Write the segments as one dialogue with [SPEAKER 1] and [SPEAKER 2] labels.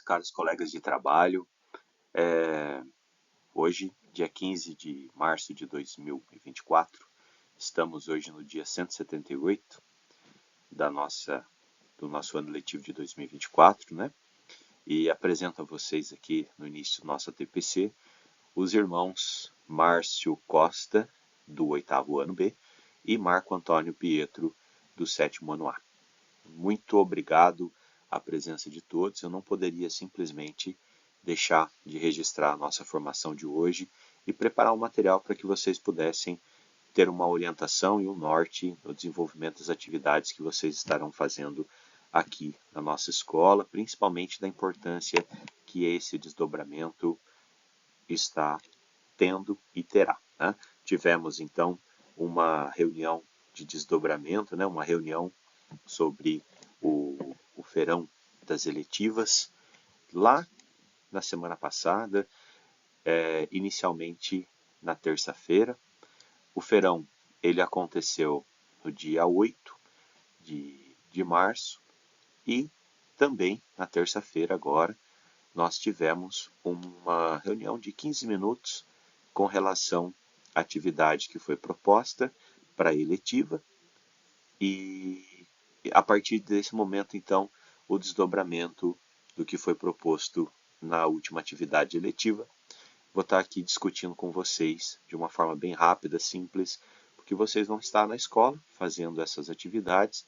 [SPEAKER 1] caros colegas de trabalho. Hoje, dia 15 de março de 2024, estamos hoje no dia 178 do nosso ano letivo de 2024, né? E apresento a vocês aqui, no início do nosso TPC, os irmãos Márcio Costa, do 8º ano B, e Marco Antônio Pietro, do 7º ano A. Muito obrigado à presença de todos. Eu não poderia simplesmente deixar de registrar a nossa formação de hoje e preparar um material para que vocês pudessem ter uma orientação e um norte no desenvolvimento das atividades que vocês estarão fazendo aqui na nossa escola, principalmente da importância que esse desdobramento está tendo e terá, né? Tivemos, então, uma reunião de desdobramento, né? Uma reunião sobre o feirão das eletivas lá na semana passada, inicialmente na terça-feira. O feirão ele aconteceu no dia 8 de março e também na terça-feira agora nós tivemos uma reunião de 15 minutos com relação à atividade que foi proposta para a eletiva e a partir desse momento, então, o desdobramento do que foi proposto na última atividade eletiva. Vou estar aqui discutindo com vocês de uma forma bem rápida, simples, porque vocês vão estar na escola fazendo essas atividades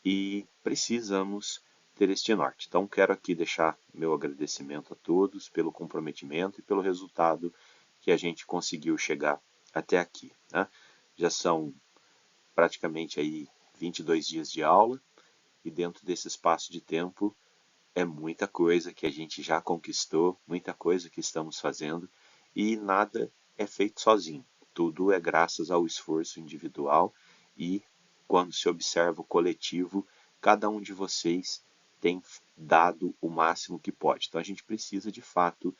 [SPEAKER 1] e precisamos ter este norte. Então, quero aqui deixar meu agradecimento a todos pelo comprometimento e pelo resultado que a gente conseguiu chegar até aqui, né? Já são praticamente aí 22 dias de aula e dentro desse espaço de tempo é muita coisa que a gente já conquistou, muita coisa que estamos fazendo e nada é feito sozinho. Tudo é graças ao esforço individual e quando se observa o coletivo, cada um de vocês tem dado o máximo que pode. Então a gente precisa de fato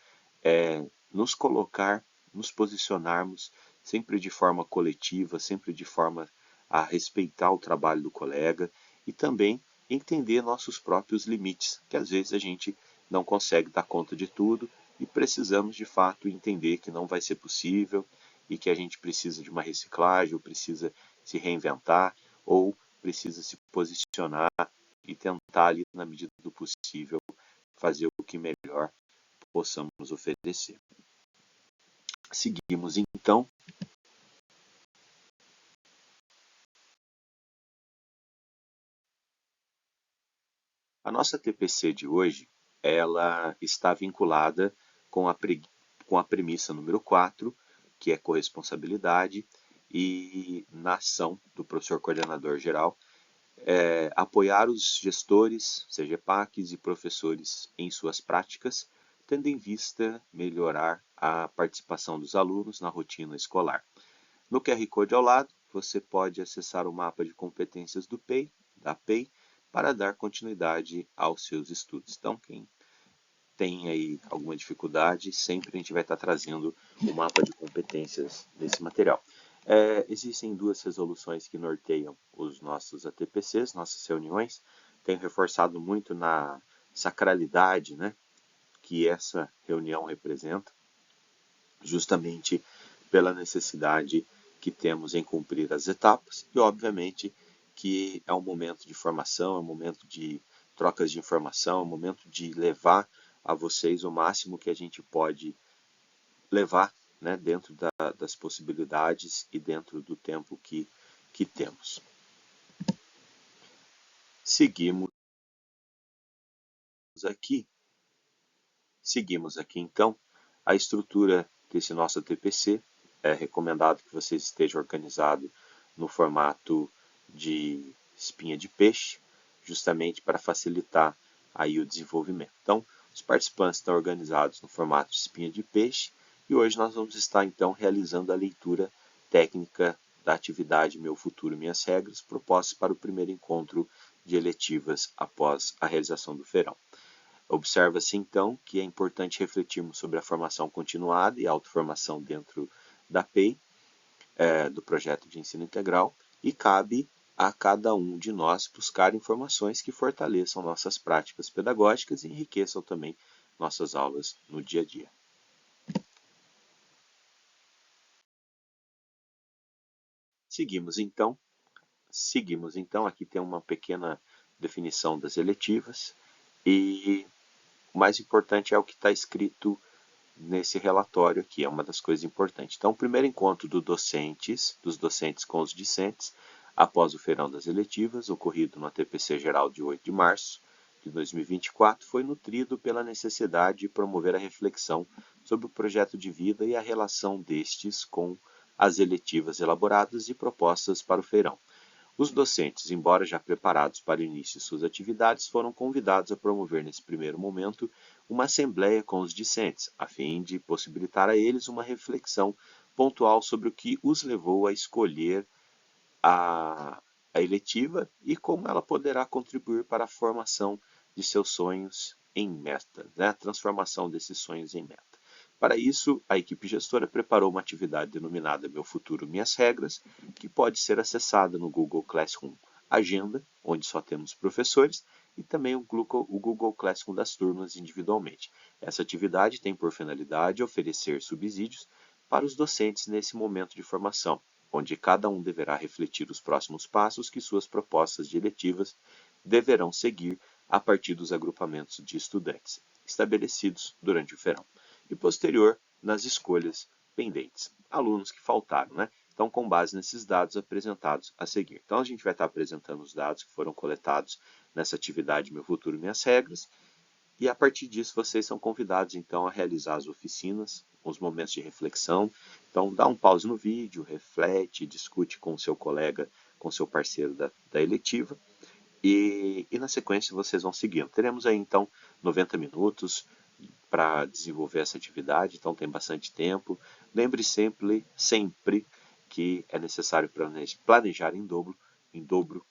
[SPEAKER 1] nos colocar, nos posicionarmos sempre de forma coletiva, sempre de forma a respeitar o trabalho do colega e também entender nossos próprios limites, que às vezes a gente não consegue dar conta de tudo e precisamos de fato entender que não vai ser possível e que a gente precisa de uma reciclagem, ou precisa se reinventar, ou precisa se posicionar e tentar ali na medida do possível fazer o que melhor possamos oferecer. Seguimos então. A nossa TPC de hoje, ela está vinculada com a premissa número 4, que é corresponsabilidade, e na ação do professor coordenador geral, apoiar os gestores, CGPACs e professores em suas práticas, tendo em vista melhorar a participação dos alunos na rotina escolar. No QR Code ao lado, você pode acessar o mapa de competências da PEI, para dar continuidade aos seus estudos. Então, quem tem aí alguma dificuldade, sempre a gente vai estar trazendo o mapa de competências desse material. Existem duas resoluções que norteiam os nossos ATPCs, nossas reuniões. Tenho reforçado muito na sacralidade, né, que essa reunião representa, justamente pela necessidade que temos em cumprir as etapas e, obviamente, que é um momento de formação, é um momento de trocas de informação, é um momento de levar a vocês o máximo que a gente pode levar, né, dentro das possibilidades e dentro do tempo que temos. Seguimos aqui, então, a estrutura desse nosso TPC. É recomendado que você esteja organizado no formato de espinha de peixe, justamente para facilitar aí o desenvolvimento. Então, os participantes estão organizados no formato de espinha de peixe e hoje nós vamos estar então realizando a leitura técnica da atividade Meu Futuro, Minhas Regras, proposta para o primeiro encontro de eletivas após a realização do feirão. Observa-se então que é importante refletirmos sobre a formação continuada e a autoformação dentro da PEI, do projeto de ensino integral, e cabe a cada um de nós buscar informações que fortaleçam nossas práticas pedagógicas e enriqueçam também nossas aulas no dia a dia. Seguimos então, aqui tem uma pequena definição das eletivas e o mais importante é o que está escrito nesse relatório aqui, é uma das coisas importantes. Então, o primeiro encontro dos docentes com os discentes, após o feirão das eletivas, ocorrido no ATPC Geral de 8 de março de 2024, foi nutrido pela necessidade de promover a reflexão sobre o projeto de vida e a relação destes com as eletivas elaboradas e propostas para o feirão. Os docentes, embora já preparados para o início de suas atividades, foram convidados a promover nesse primeiro momento uma assembleia com os discentes, a fim de possibilitar a eles uma reflexão pontual sobre o que os levou a escolher a eletiva e como ela poderá contribuir para a formação de seus sonhos em meta, né? A transformação desses sonhos em meta. Para isso, a equipe gestora preparou uma atividade denominada Meu Futuro, Minhas Regras, que pode ser acessada no Google Classroom Agenda, onde só temos professores, e também o Google Classroom das turmas individualmente. Essa atividade tem por finalidade oferecer subsídios para os docentes nesse momento de formação, onde cada um deverá refletir os próximos passos que suas propostas diretivas deverão seguir a partir dos agrupamentos de estudantes estabelecidos durante o verão e posterior nas escolhas pendentes. Alunos que faltaram, né? Então, com base nesses dados apresentados a seguir. Então, a gente vai estar apresentando os dados que foram coletados nessa atividade Meu Futuro, Minhas Regras, e a partir disso vocês são convidados então a realizar as oficinas, os momentos de reflexão. Então dá um pause no vídeo, reflete, discute com o seu colega, com o seu parceiro da eletiva e na sequência vocês vão seguindo. Teremos aí então 90 minutos para desenvolver essa atividade, então tem bastante tempo. Lembre sempre que é necessário planejar em dobro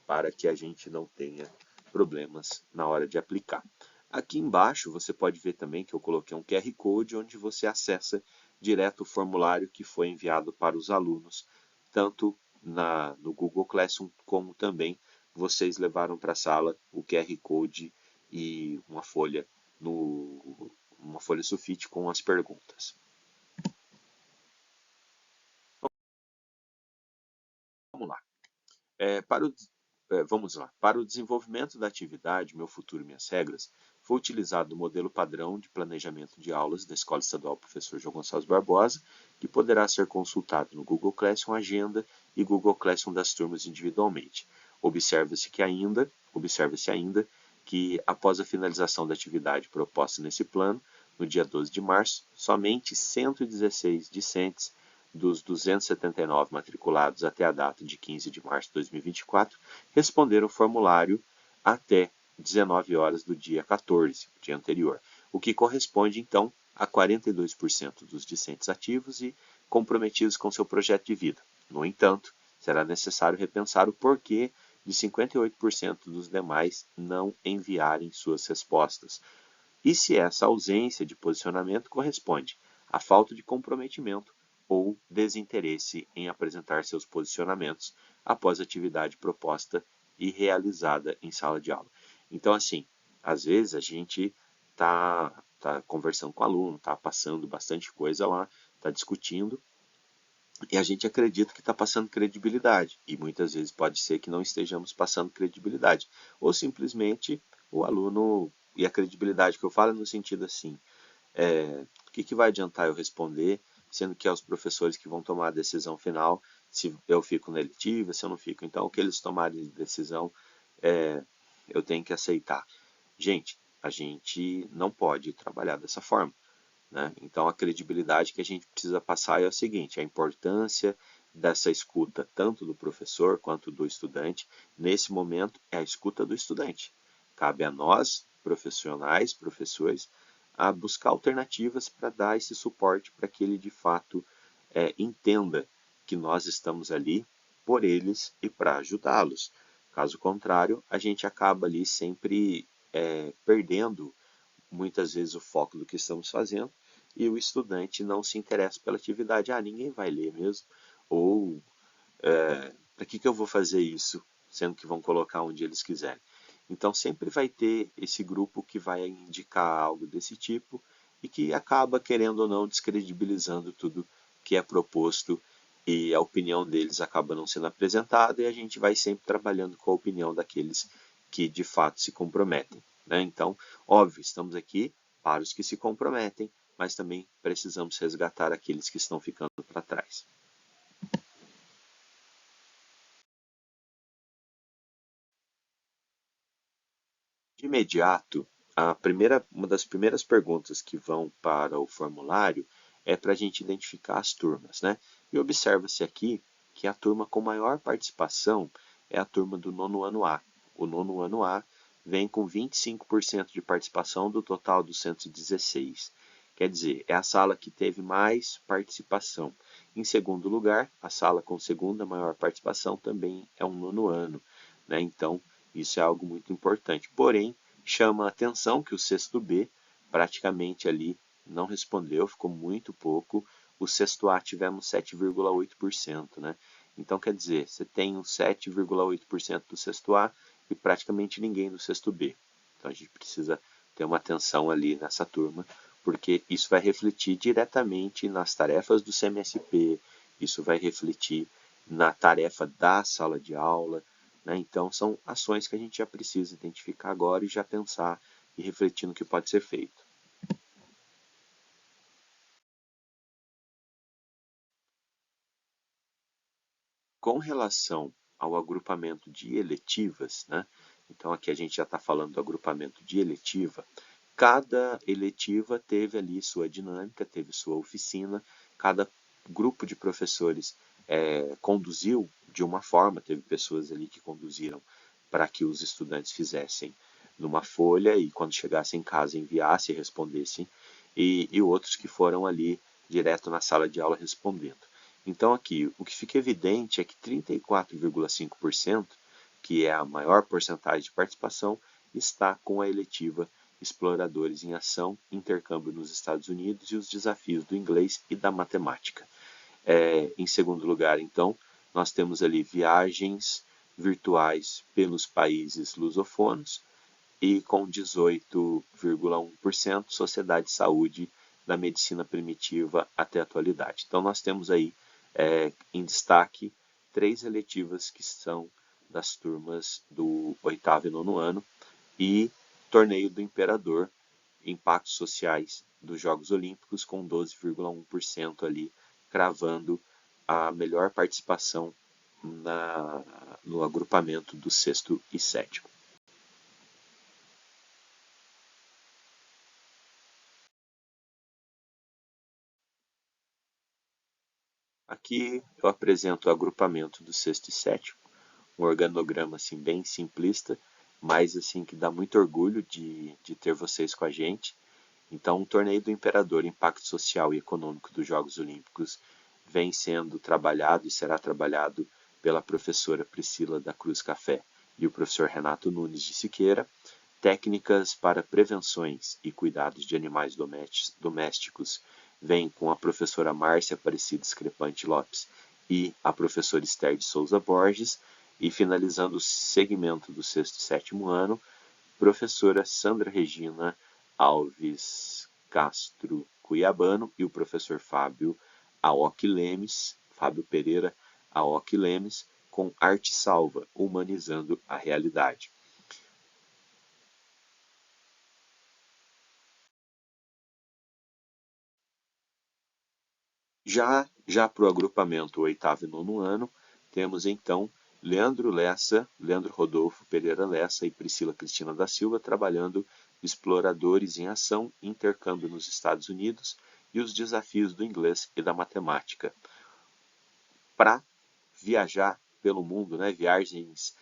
[SPEAKER 1] para que a gente não tenha problemas na hora de aplicar. Aqui embaixo você pode ver também que eu coloquei um QR Code onde você acessa direto o formulário que foi enviado para os alunos, tanto no Google Classroom como também vocês levaram para a sala o QR Code e uma folha sulfite com as perguntas. Vamos lá. Vamos lá. Para o desenvolvimento da atividade Meu Futuro, Minhas Regras, foi utilizado o modelo padrão de planejamento de aulas da Escola Estadual Professor João Gonçalves Barbosa, que poderá ser consultado no Google Classroom Agenda e Google Classroom das turmas individualmente. Observe-se ainda que, após a finalização da atividade proposta nesse plano, no dia 12 de março, somente 116 discentes dos 279 matriculados até a data de 15 de março de 2024 responderam o formulário até 19 horas do dia 14, dia anterior, o que corresponde então a 42% dos discentes ativos e comprometidos com seu projeto de vida. No entanto, será necessário repensar o porquê de 58% dos demais não enviarem suas respostas, e se essa ausência de posicionamento corresponde à falta de comprometimento ou desinteresse em apresentar seus posicionamentos após a atividade proposta e realizada em sala de aula. Então, assim, às vezes a gente tá conversando com o aluno, tá passando bastante coisa lá, tá discutindo, e a gente acredita que está passando credibilidade. E muitas vezes pode ser que não estejamos passando credibilidade. Ou simplesmente o aluno, e a credibilidade que eu falo é no sentido assim, o que vai adiantar eu responder, sendo que é os professores que vão tomar a decisão final, se eu fico na eletiva, se eu não fico. Então, o que eles tomarem de decisão, eu tenho que aceitar. Gente, a gente não pode trabalhar dessa forma, né? Então, a credibilidade que a gente precisa passar é o seguinte: a importância dessa escuta, tanto do professor quanto do estudante, nesse momento é a escuta do estudante. Cabe a nós, profissionais, professores, a buscar alternativas para dar esse suporte para que ele de fato entenda que nós estamos ali por eles e para ajudá-los. Caso contrário, a gente acaba ali sempre perdendo muitas vezes o foco do que estamos fazendo e o estudante não se interessa pela atividade. Ah, ninguém vai ler mesmo. Ou para que eu vou fazer isso, sendo que vão colocar onde eles quiserem. Então sempre vai ter esse grupo que vai indicar algo desse tipo e que acaba, querendo ou não, descredibilizando tudo que é proposto e a opinião deles acaba não sendo apresentada e a gente vai sempre trabalhando com a opinião daqueles que de fato se comprometem, né? Então, óbvio, estamos aqui para os que se comprometem, mas também precisamos resgatar aqueles que estão ficando para trás. De imediato, uma das primeiras perguntas que vão para o formulário é para a gente identificar as turmas, né? E observa-se aqui que a turma com maior participação é a turma do nono ano A. O nono ano A vem com 25% de participação do total dos 116. Quer dizer, é a sala que teve mais participação. Em segundo lugar, a sala com segunda maior participação também é um nono ano, né? Então, isso é algo muito importante. Porém, chama a atenção que o sexto B praticamente ali não respondeu, ficou muito pouco. O sexto A tivemos 7,8%, né? Então, quer dizer, você tem um 7,8% do sexto A e praticamente ninguém do sexto B. Então, a gente precisa ter uma atenção ali nessa turma, porque isso vai refletir diretamente nas tarefas do CMSP, isso vai refletir na tarefa da sala de aula, né? Então, são ações que a gente já precisa identificar agora e já pensar e refletir no que pode ser feito. Com relação ao agrupamento de eletivas, né? Então, aqui a gente já está falando do agrupamento de eletiva. Cada eletiva teve ali sua dinâmica, teve sua oficina, cada grupo de professores conduziu de uma forma, teve pessoas ali que conduziram para que os estudantes fizessem numa folha e quando chegassem em casa enviassem e respondessem, e outros que foram ali direto na sala de aula respondendo. Então aqui, o que fica evidente é que 34,5%, que é a maior porcentagem de participação, está com a eletiva Exploradores em Ação, Intercâmbio nos Estados Unidos e os desafios do inglês e da matemática. Em segundo lugar, então, nós temos ali viagens virtuais pelos países lusofonos e com 18,1% Sociedade de Saúde da Medicina Primitiva até a atualidade. Então nós temos aí em destaque 3 eletivas que são das turmas do oitavo e nono ano e Torneio do Imperador, Impactos Sociais dos Jogos Olímpicos com 12,1% ali, cravando a melhor participação no agrupamento do sexto e sétimo. Aqui eu apresento o agrupamento do sexto e sétimo, um organograma assim bem simplista, mas assim que dá muito orgulho de ter vocês com a gente. Então, o Torneio do Imperador, Impacto Social e Econômico dos Jogos Olímpicos, vem sendo trabalhado e será trabalhado pela professora Priscila da Cruz Café e o professor Renato Nunes de Siqueira. Técnicas para prevenções e cuidados de animais domésticos vem com a professora Márcia Aparecida Discrepante Lopes e a professora Esther de Souza Borges. E finalizando o segmento do sexto e sétimo ano, professora Sandra Regina Alves Castro Cuiabano e o professor Fábio Pereira Aoki Lemes, com Arte Salva, Humanizando a Realidade. Já para o agrupamento oitavo e nono ano, temos então Leandro Rodolfo Pereira Lessa e Priscila Cristina da Silva trabalhando Exploradores em Ação, Intercâmbio nos Estados Unidos e os desafios do inglês e da matemática. Para viajar pelo mundo, né, viagens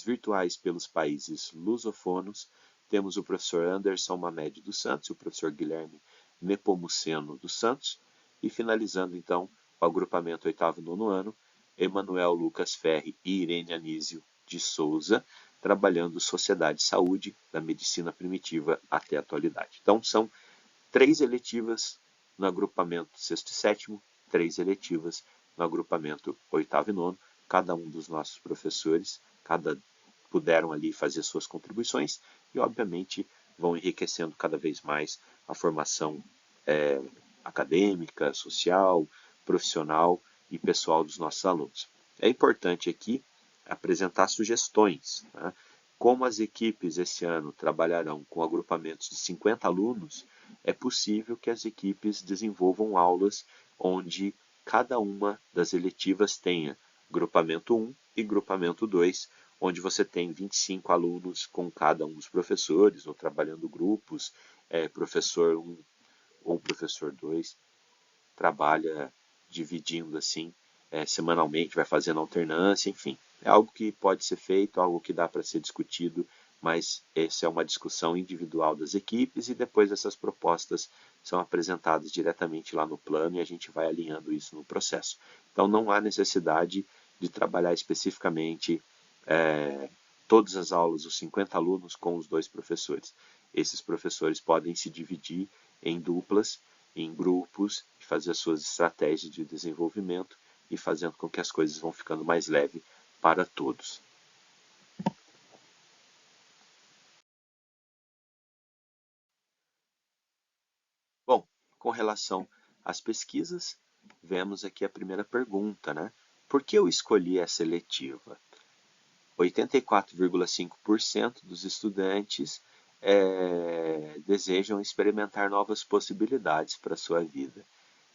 [SPEAKER 1] virtuais pelos países lusofonos, temos o professor Anderson Mamed dos Santos e o professor Guilherme Nepomuceno dos Santos, e finalizando então o agrupamento oitavo e nono ano, Emanuel Lucas Ferri e Irene Anísio de Souza, trabalhando Sociedade e Saúde da Medicina Primitiva até a atualidade. Então são 3 eletivas no agrupamento sexto e sétimo, 3 eletivas no agrupamento oitavo e nono, cada um dos nossos professores, cada puderam ali fazer suas contribuições e, obviamente, vão enriquecendo cada vez mais a formação acadêmica, social, profissional e pessoal dos nossos alunos. É importante aqui apresentar sugestões, né? Como as equipes esse ano trabalharão com agrupamentos de 50 alunos, é possível que as equipes desenvolvam aulas onde cada uma das eletivas tenha grupamento 1 e grupamento 2, onde você tem 25 alunos com cada um dos professores, ou trabalhando grupos, professor 1 ou professor 2, trabalha dividindo assim, semanalmente, vai fazendo alternância, enfim. É algo que pode ser feito, algo que dá para ser discutido, mas essa é uma discussão individual das equipes e depois essas propostas são apresentadas diretamente lá no plano e a gente vai alinhando isso no processo. Então não há necessidade de trabalhar especificamente todas as aulas, os 50 alunos com os 2 professores. Esses professores podem se dividir em duplas, em grupos, e fazer as suas estratégias de desenvolvimento e fazendo com que as coisas vão ficando mais leves para todos. Bom, com relação às pesquisas, vemos aqui a primeira pergunta, né? Por que eu escolhi essa eletiva? 84,5% dos estudantes desejam experimentar novas possibilidades para a sua vida.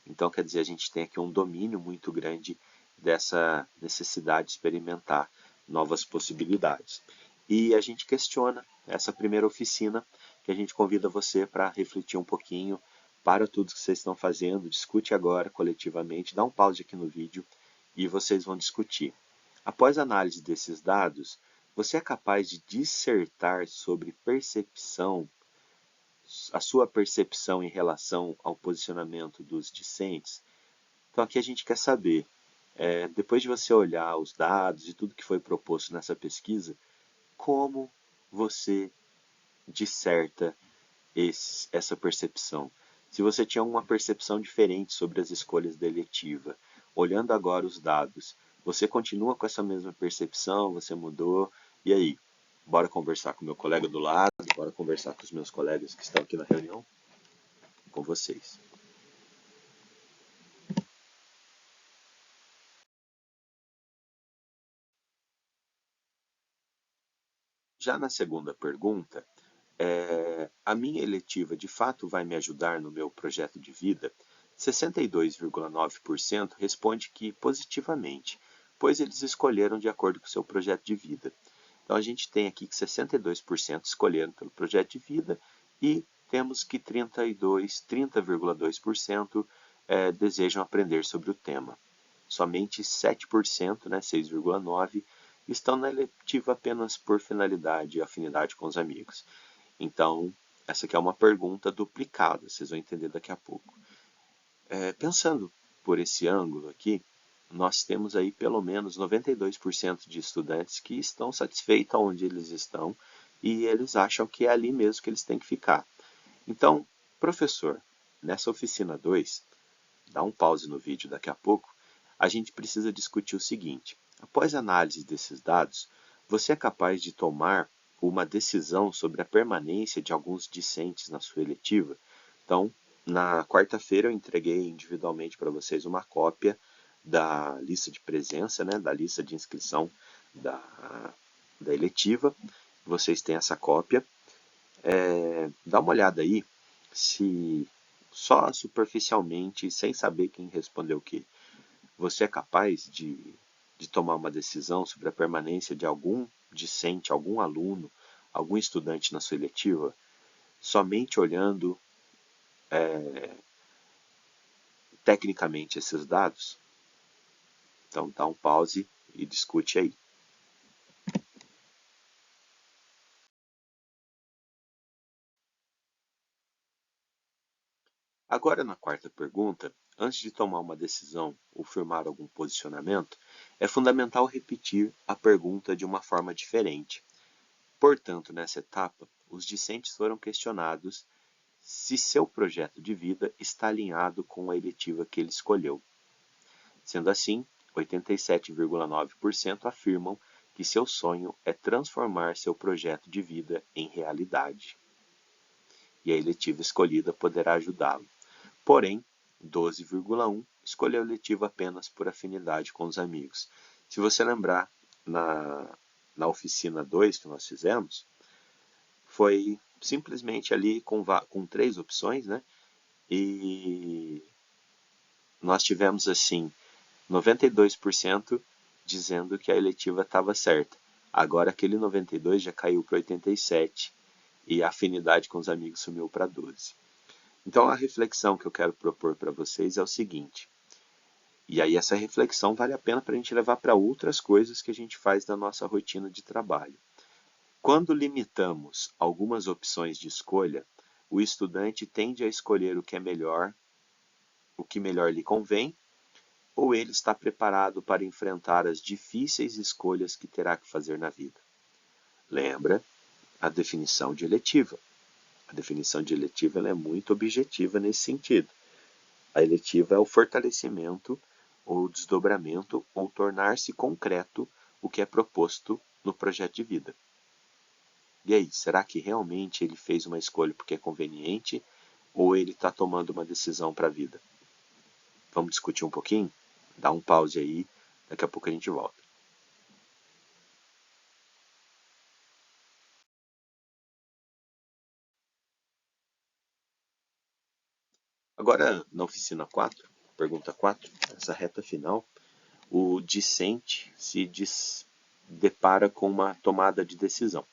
[SPEAKER 1] Então, quer dizer, a gente tem aqui um domínio muito grande dessa necessidade de experimentar novas possibilidades. E a gente questiona essa primeira oficina, que a gente convida você para refletir um pouquinho, para tudo que vocês estão fazendo, discute agora coletivamente, dá um pause aqui no vídeo e vocês vão discutir. Após a análise desses dados, você é capaz de dissertar sobre percepção, a sua percepção em relação ao posicionamento dos discentes? Então aqui a gente quer saber, depois de você olhar os dados e tudo que foi proposto nessa pesquisa, como você disserta essa percepção? Se você tinha uma percepção diferente sobre as escolhas da eletiva, olhando agora os dados, você continua com essa mesma percepção? Você mudou? E aí? Bora conversar com o meu colega do lado, bora conversar com os meus colegas que estão aqui na reunião, com vocês. Já na segunda pergunta, a minha eletiva de fato vai me ajudar no meu projeto de vida? 62,9% responde que positivamente, pois eles escolheram de acordo com o seu projeto de vida. Então a gente tem aqui que 62% escolheram pelo projeto de vida e temos que 30,2% desejam aprender sobre o tema. Somente 7%, né, 6,9%, estão na eletiva apenas por finalidade e afinidade com os amigos. Então, essa aqui é uma pergunta duplicada, vocês vão entender daqui a pouco. Pensando por esse ângulo aqui, nós temos aí pelo menos 92% de estudantes que estão satisfeitos onde eles estão e eles acham que é ali mesmo que eles têm que ficar. Então, professor, nessa oficina 2, dá um pause no vídeo daqui a pouco, a gente precisa discutir o seguinte: após a análise desses dados, você é capaz de tomar uma decisão sobre a permanência de alguns discentes na sua eletiva? Então, na quarta-feira eu entreguei individualmente para vocês uma cópia da lista de presença, né, da lista de inscrição da, da eletiva. Vocês têm essa cópia. Dá uma olhada aí se só superficialmente, sem saber quem respondeu o quê, você é capaz de tomar uma decisão sobre a permanência de algum discente, algum aluno, algum estudante na sua eletiva, somente olhando tecnicamente esses dados? Então dá um pause e discute aí. Agora, na quarta pergunta, antes de tomar uma decisão ou firmar algum posicionamento, é fundamental repetir a pergunta de uma forma diferente. Portanto, nessa etapa, os discentes foram questionados se seu projeto de vida está alinhado com a eletiva que ele escolheu. Sendo assim, 87,9% afirmam que seu sonho é transformar seu projeto de vida em realidade. E a eletiva escolhida poderá ajudá-lo. Porém, 12,1 escolheu a eletiva apenas por afinidade com os amigos. Se você lembrar, na oficina 2 que nós fizemos, foi simplesmente ali com 3 opções, né? E nós tivemos assim 92% dizendo que a eletiva estava certa. Agora aquele 92 já caiu para 87 e a afinidade com os amigos sumiu para 12. Então a reflexão que eu quero propor para vocês é o seguinte, e aí essa reflexão vale a pena para a gente levar para outras coisas que a gente faz na nossa rotina de trabalho. Quando limitamos algumas opções de escolha, o estudante tende a escolher o que é melhor, o que melhor lhe convém, ou ele está preparado para enfrentar as difíceis escolhas que terá que fazer na vida. Lembra a definição de eletiva. A definição de eletiva ela é muito objetiva nesse sentido. A eletiva é o fortalecimento ou desdobramento ou tornar-se concreto o que é proposto no projeto de vida. E aí, será que realmente ele fez uma escolha porque é conveniente ou ele está tomando uma decisão para a vida? Vamos discutir um pouquinho? Dá um pause aí, daqui a pouco a gente volta. Agora, na oficina 4, pergunta 4, essa reta final, o discente se depara com uma tomada de decisão.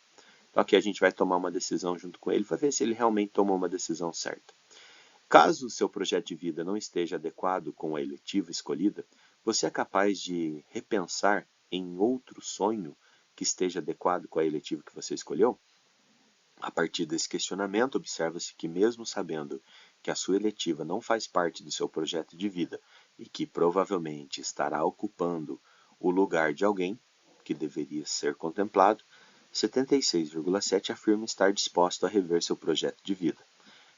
[SPEAKER 1] Então aqui a gente vai tomar uma decisão junto com ele, vai ver se ele realmente tomou uma decisão certa. Caso o seu projeto de vida não esteja adequado com a eletiva escolhida, você é capaz de repensar em outro sonho que esteja adequado com a eletiva que você escolheu? A partir desse questionamento, observa-se que, mesmo sabendo que a sua eletiva não faz parte do seu projeto de vida e que provavelmente estará ocupando o lugar de alguém que deveria ser contemplado, 76,7 afirma estar disposto a rever seu projeto de vida.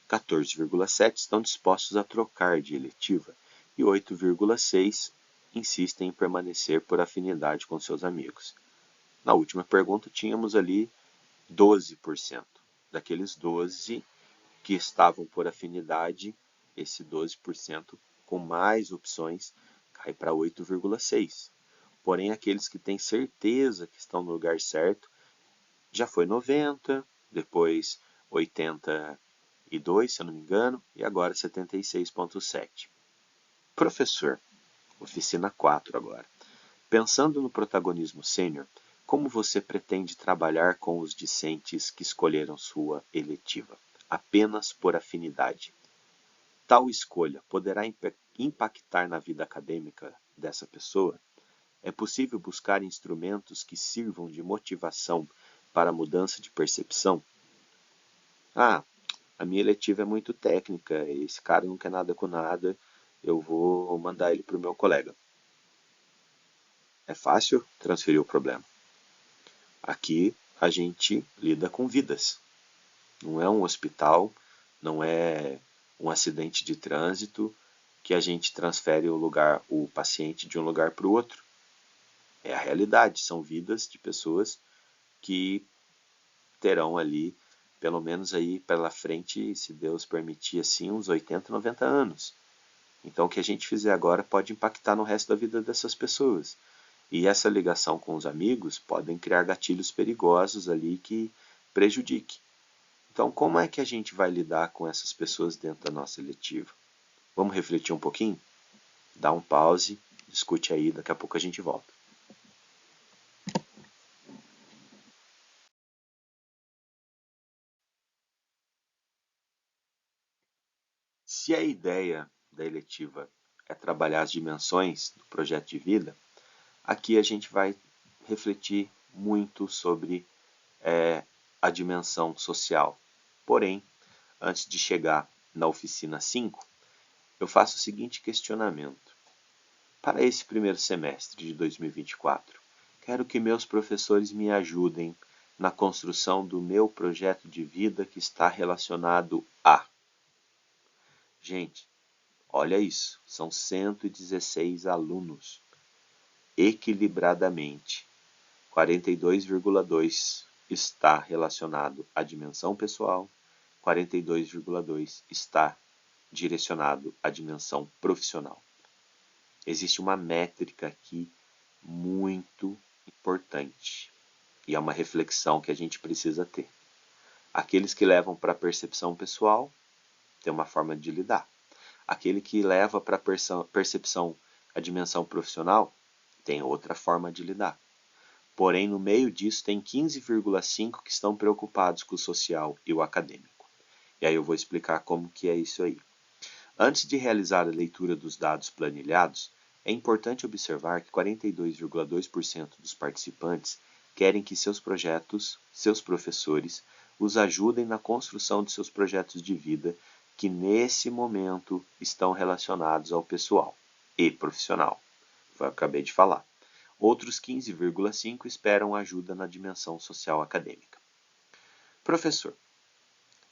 [SPEAKER 1] 14,7 estão dispostos a trocar de eletiva e 8,6 insistem em permanecer por afinidade com seus amigos. Na última pergunta, tínhamos ali 12%. Daqueles 12 que estavam por afinidade, esse 12% com mais opções cai para 8,6. Porém, aqueles que têm certeza que estão no lugar certo, já foi 90, depois 82, se eu não me engano, e agora 76,7. Professor, oficina 4 agora. Pensando no protagonismo sênior, como você pretende trabalhar com os discentes que escolheram sua eletiva, apenas por afinidade? Tal escolha poderá impactar na vida acadêmica dessa pessoa? É possível buscar instrumentos que sirvam de motivação para a mudança de percepção? Ah, a minha eletiva é muito técnica, esse cara não quer nada com nada, eu vou mandar ele para o meu colega. É fácil transferir o problema. Aqui a gente lida com vidas. Não é um hospital, não é um acidente de trânsito que a gente transfere o paciente de um lugar para o outro. É a realidade, são vidas de pessoas que terão ali, pelo menos aí pela frente, se Deus permitir assim, uns 80, 90 anos. Então o que a gente fizer agora pode impactar no resto da vida dessas pessoas. E essa ligação com os amigos podem criar gatilhos perigosos ali que prejudiquem. Então, como é que a gente vai lidar com essas pessoas dentro da nossa eletiva? Vamos refletir um pouquinho? Dá um pause, discute aí, daqui a pouco a gente volta. Se a ideia da eletiva é trabalhar as dimensões do projeto de vida, aqui a gente vai refletir muito sobre a dimensão social. Porém, antes de chegar na oficina 5, eu faço o seguinte questionamento. Para esse primeiro semestre de 2024, quero que meus professores me ajudem na construção do meu projeto de vida que está relacionado a. Gente, olha isso, são 116 alunos, equilibradamente, 42,2 está relacionado à dimensão pessoal, 42,2 está direcionado à dimensão profissional. Existe uma métrica aqui muito importante e é uma reflexão que a gente precisa ter. Aqueles que levam para a percepção pessoal tem uma forma de lidar. Aquele que leva para a percepção a dimensão profissional tem outra forma de lidar. Porém, no meio disso tem 15,5 que estão preocupados com o social e o acadêmico. E aí eu vou explicar como que é isso aí. Antes de realizar a leitura dos dados planilhados, é importante observar que 42,2% dos participantes querem que seus projetos, seus professores, os ajudem na construção de seus projetos de vida que nesse momento estão relacionados ao pessoal e profissional. Eu acabei de falar. Outros 15,5% esperam ajuda na dimensão social acadêmica. Professor,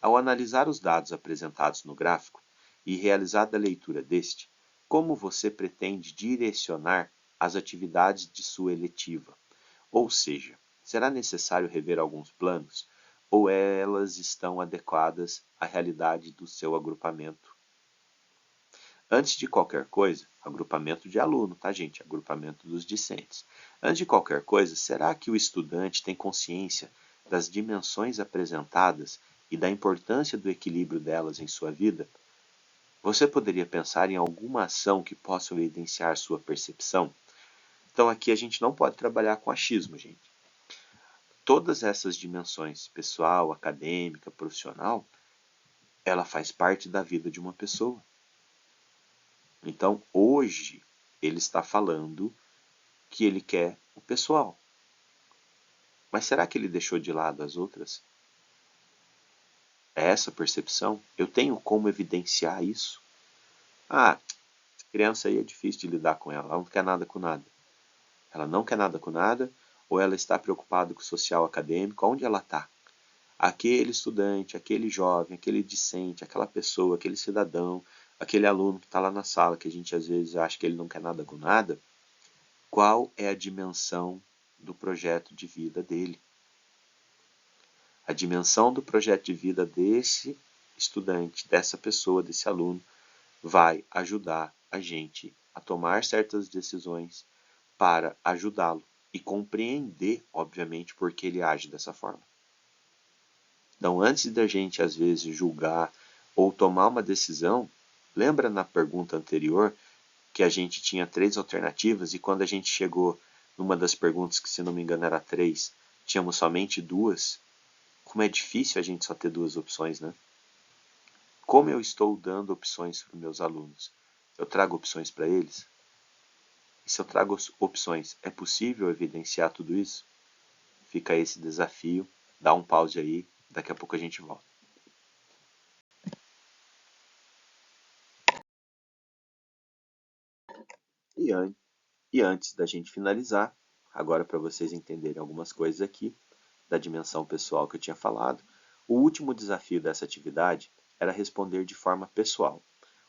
[SPEAKER 1] ao analisar os dados apresentados no gráfico e realizada a leitura deste, como você pretende direcionar as atividades de sua eletiva? Ou seja, será necessário rever alguns planos ou elas estão adequadas à realidade do seu agrupamento? Antes de qualquer coisa, agrupamento de aluno, tá, gente? Agrupamento dos discentes. Antes de qualquer coisa, será que o estudante tem consciência das dimensões apresentadas e da importância do equilíbrio delas em sua vida? Você poderia pensar em alguma ação que possa evidenciar sua percepção? Então aqui a gente não pode trabalhar com achismo, gente. Todas essas dimensões, pessoal, acadêmica, profissional, ela faz parte da vida de uma pessoa. Então, hoje, ele está falando que ele quer o pessoal. Mas será que ele deixou de lado as outras? É essa percepção? Eu tenho como evidenciar isso? Ah, criança aí é difícil de lidar com ela, ela não quer nada com nada. Ela não quer nada com nada, ou ela está preocupada com o social acadêmico, onde ela está? Aquele estudante, aquele jovem, aquele discente, aquela pessoa, aquele cidadão, aquele aluno que está lá na sala, que a gente às vezes acha que ele não quer nada com nada, qual é a dimensão do projeto de vida dele? A dimensão do projeto de vida desse estudante, dessa pessoa, desse aluno, vai ajudar a gente a tomar certas decisões para ajudá-lo e compreender, obviamente, por que ele age dessa forma. Então, antes da gente, às vezes, julgar ou tomar uma decisão, lembra na pergunta anterior que a gente tinha 3 alternativas e quando a gente chegou numa das perguntas, que se não me engano era 3, tínhamos somente 2? Como é difícil a gente só ter 2 opções, né? Como eu estou dando opções para os meus alunos? Eu trago opções para eles? E se eu trago opções, é possível evidenciar tudo isso? Fica esse desafio, dá um pause aí, daqui a pouco a gente volta. E antes da gente finalizar, agora para vocês entenderem algumas coisas aqui da dimensão pessoal que eu tinha falado, o último desafio dessa atividade era responder de forma pessoal,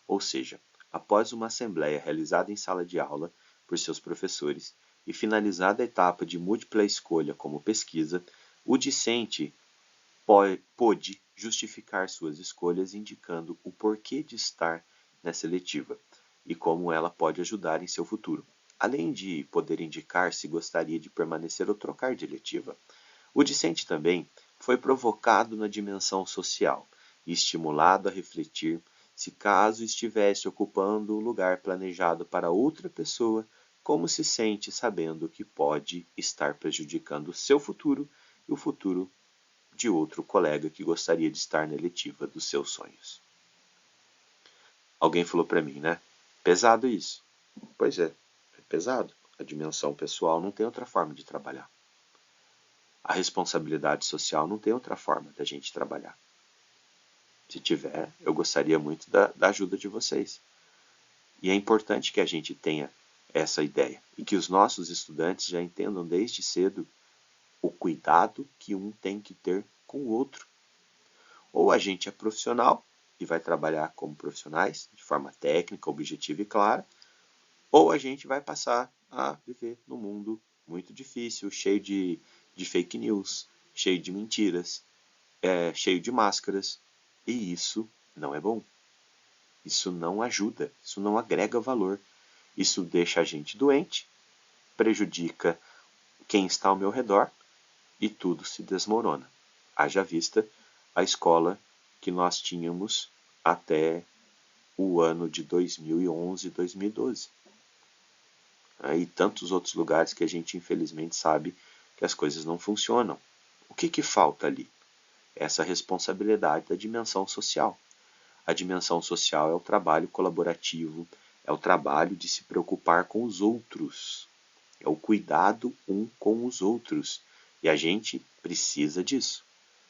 [SPEAKER 1] ou seja, após uma assembleia realizada em sala de aula por seus professores e finalizada a etapa de múltipla escolha como pesquisa, o discente pôde justificar suas escolhas indicando o porquê de estar nessa eletiva e como ela pode ajudar em seu futuro, além de poder indicar se gostaria de permanecer ou trocar de eletiva. O discente também foi provocado na dimensão social e estimulado a refletir se caso estivesse ocupando o lugar planejado para outra pessoa, como se sente sabendo que pode estar prejudicando o seu futuro e o futuro de outro colega que gostaria de estar na eletiva dos seus sonhos. Alguém falou para mim, né? Pesado isso. Pois é pesado. A dimensão pessoal não tem outra forma de trabalhar. A responsabilidade social não tem outra forma da gente trabalhar. Se tiver, eu gostaria muito da ajuda de vocês. E é importante que a gente tenha essa ideia e que os nossos estudantes já entendam desde cedo o cuidado que um tem que ter com o outro. Ou a gente é profissional e vai trabalhar como profissionais, de forma técnica, objetiva e clara, ou a gente vai passar a viver no mundo muito difícil, cheio de fake news, cheio de mentiras, cheio de máscaras, e isso não é bom. Isso não ajuda, isso não agrega valor. Isso deixa a gente doente, prejudica quem está ao meu redor e tudo se desmorona. Haja vista a escola que nós tínhamos até o ano de 2011, 2012. E tantos outros lugares que a gente infelizmente sabe que as coisas não funcionam. O que falta ali? Essa responsabilidade da dimensão social. A dimensão social é o trabalho colaborativo, é o trabalho de se preocupar com os outros, é o cuidado um com os outros. E a gente precisa disso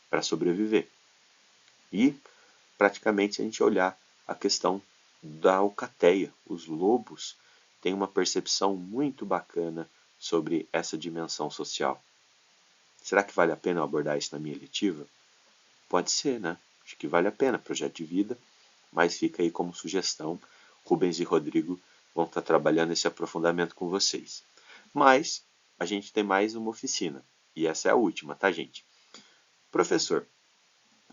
[SPEAKER 1] para sobreviver. E, praticamente, se a gente olhar a questão da alcateia, os lobos têm uma percepção muito bacana sobre essa dimensão social. Será que vale a pena eu abordar isso na minha letiva? Pode ser, né? Acho que vale a pena, projeto de vida, mas fica aí como sugestão. Rubens e Rodrigo vão estar trabalhando esse aprofundamento com vocês. Mas a gente tem mais uma oficina, e essa é a última, tá, gente? Professor,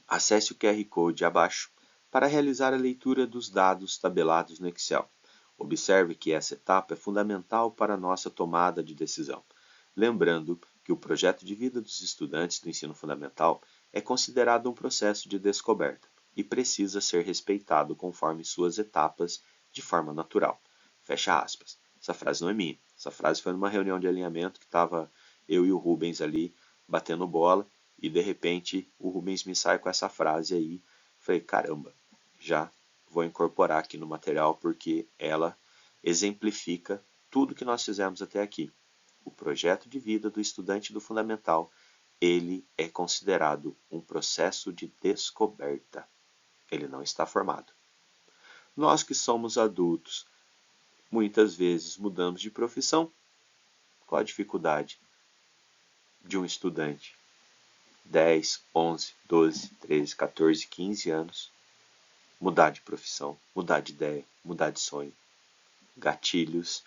[SPEAKER 1] acesse o QR Code abaixo para realizar a leitura dos dados tabelados no Excel. Observe que essa etapa é fundamental para a nossa tomada de decisão. Lembrando que o projeto de vida dos estudantes do ensino fundamental é considerado um processo de descoberta e precisa ser respeitado conforme suas etapas de forma natural. Fecha aspas. Essa frase não é minha. Essa frase foi numa reunião de alinhamento que estava eu e o Rubens ali batendo bola e de repente o Rubens me sai com essa frase aí. Falei, caramba, já vou incorporar aqui no material porque ela exemplifica tudo que nós fizemos até aqui. O projeto de vida do estudante do fundamental, ele é considerado um processo de descoberta. Ele não está formado. Nós que somos adultos, muitas vezes mudamos de profissão. Qual a dificuldade de um estudante? 10, 11, 12, 13, 14, 15 anos. Mudar de profissão, mudar de ideia, mudar de sonho. Gatilhos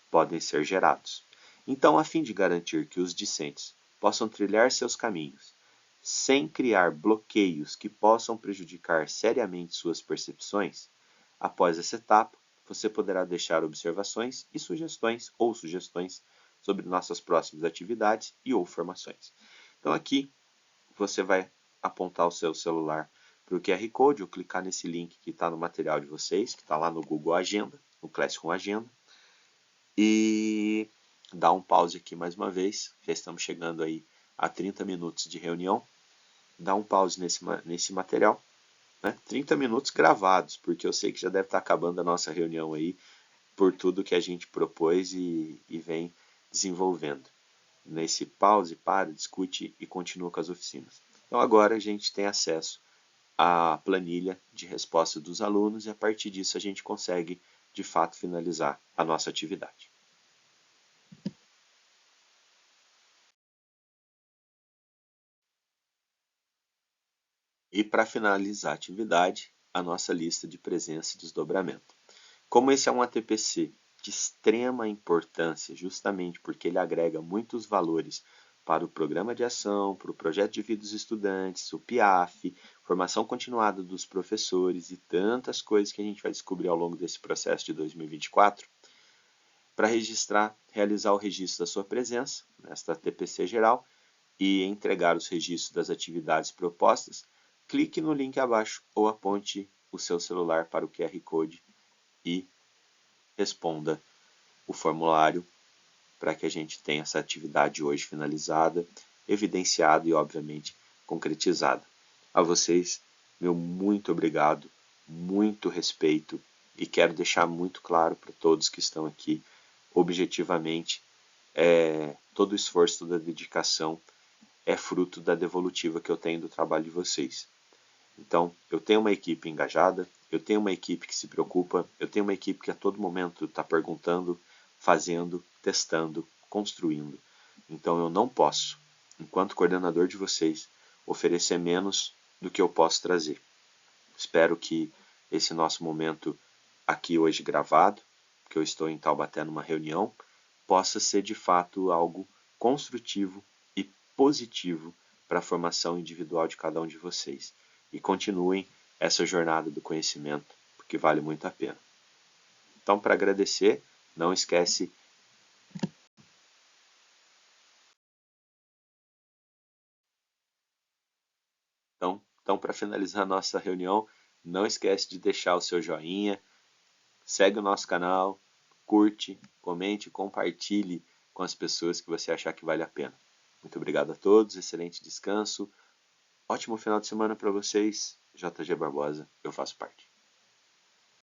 [SPEAKER 1] podem ser gerados. Então, a fim de garantir que os discentes possam trilhar seus caminhos, sem criar bloqueios que possam prejudicar seriamente suas percepções, após essa etapa, você poderá deixar observações e sugestões sobre nossas próximas atividades e ou formações. Então aqui você vai apontar o seu celular para o QR Code ou clicar nesse link que está no material de vocês, que está lá no Google Agenda, no Classroom Agenda, e dar um pause aqui mais uma vez. Já estamos chegando aí a 30 minutos de reunião. Dá um pause nesse material, né? 30 minutos gravados, porque eu sei que já deve estar acabando a nossa reunião aí, por tudo que a gente propôs e vem desenvolvendo. Nesse pause, para, discute e continua com as oficinas. Então agora a gente tem acesso à planilha de resposta dos alunos e a partir disso a gente consegue, de fato, finalizar a nossa atividade. E para finalizar a atividade, a nossa lista de presença e desdobramento. Como esse é um ATPC de extrema importância, justamente porque ele agrega muitos valores para o programa de ação, para o projeto de vida dos estudantes, o PIAF, formação continuada dos professores e tantas coisas que a gente vai descobrir ao longo desse processo de 2024, para registrar, realizar o registro da sua presença nesta ATPC geral e entregar os registros das atividades propostas, clique no link abaixo ou aponte o seu celular para o QR Code e responda o formulário para que a gente tenha essa atividade hoje finalizada, evidenciada e, obviamente, concretizada. A vocês, meu muito obrigado, muito respeito e quero deixar muito claro para todos que estão aqui, objetivamente, todo o esforço, toda a dedicação é fruto da devolutiva que eu tenho do trabalho de vocês. Então, eu tenho uma equipe engajada, eu tenho uma equipe que se preocupa, eu tenho uma equipe que a todo momento está perguntando, fazendo, testando, construindo. Então, eu não posso, enquanto coordenador de vocês, oferecer menos do que eu posso trazer. Espero que esse nosso momento aqui hoje gravado, que eu estou em Taubaté numa reunião, possa ser de fato algo construtivo e positivo para a formação individual de cada um de vocês. E continuem essa jornada do conhecimento, porque vale muito a pena. Então, para agradecer, não esquece Então, para finalizar a nossa reunião, não esquece de deixar o seu joinha, segue o nosso canal, curte, comente, compartilhe com as pessoas que você achar que vale a pena. Muito obrigado a todos, excelente descanso, ótimo final de semana para vocês. JG Barbosa, eu faço parte.